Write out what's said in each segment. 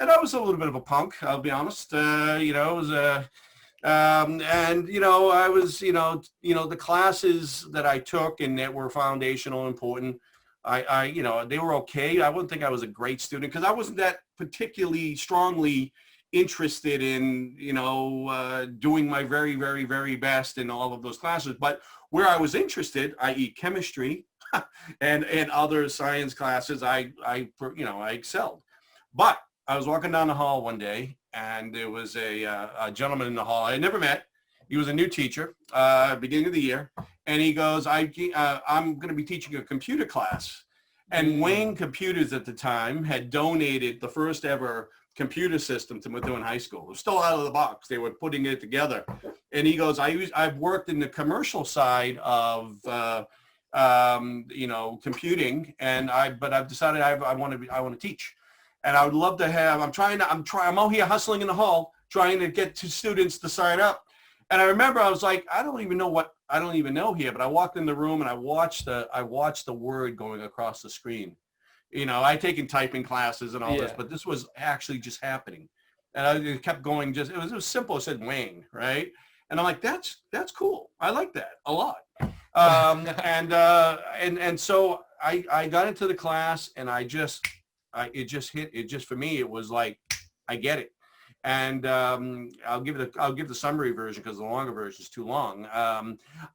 and I was a little bit of a punk, I'll be honest. It was and I was, the classes that I took and that were foundational and important, they were okay. I wouldn't think I was a great student because I wasn't that particularly strongly interested in, doing my very, very, very best in all of those classes. But where I was interested, i.e. chemistry and other science classes, I excelled. But I was walking down the hall one day and there was a gentleman in the hall I had never met. He was a new teacher, beginning of the year. And he goes, I'm going to be teaching a computer class. And Wayne Computers at the time had donated the first ever computer system to Methuen High School. It was still out of the box. They were putting it together. And he goes, I've worked in the commercial side of, computing, but I've decided I want to teach. And I would love to have, I'm out here hustling in the hall, trying to get two students to sign up. And I remember I was like, I don't even know here, but I walked in the room and I watched the word going across the screen. I'd taken typing classes and all this, but this was actually just happening. And I kept going, it was simple. It said Wayne, right? And I'm like, that's cool. I like that a lot. And so I got into the class and for me, it was like, I get it. And I'll give the summary version because the longer version is too long.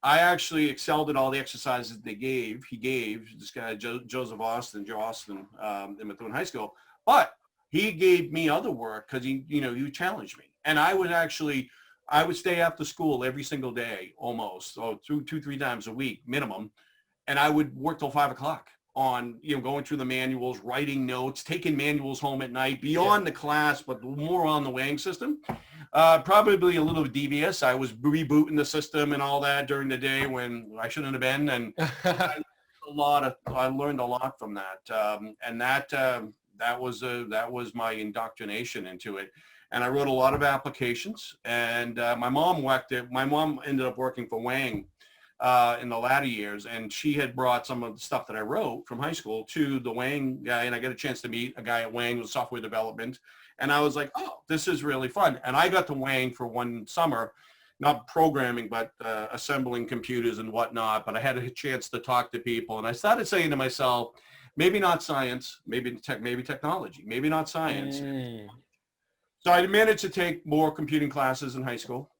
I actually excelled at all the exercises he gave, this guy, Joe Austin in Methuen High School. But he gave me other work because he challenged me. And I would stay after school every single day, almost, so 2-3 times a week minimum. And I would work till 5 o'clock on, going through the manuals, writing notes, taking manuals home at night, beyond the class, but more on the weighing system. Probably a little devious. I was rebooting the system and all that during the day when I shouldn't have been. And I learned a lot from that. And that was my indoctrination into it. And I wrote a lot of applications. And my mom ended up working for Wang in the latter years, and she had brought some of the stuff that I wrote from high school to the Wang guy, and I got a chance to meet a guy at Wang with software development, and I was like, oh, this is really fun. And I got to Wang for one summer, not programming, but assembling computers and whatnot, but I had a chance to talk to people, and I started saying to myself, maybe not science, maybe technology, maybe not science. So I managed to take more computing classes in high school,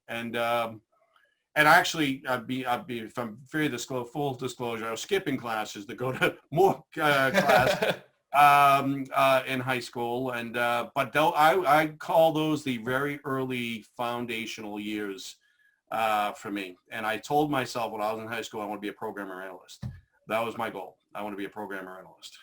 and actually, if I'm full disclosure, I was skipping classes to go to more class in high school. And but though I call those the very early foundational years for me. And I told myself when I was in high school, I want to be a programmer analyst. That was my goal. I want to be a programmer analyst.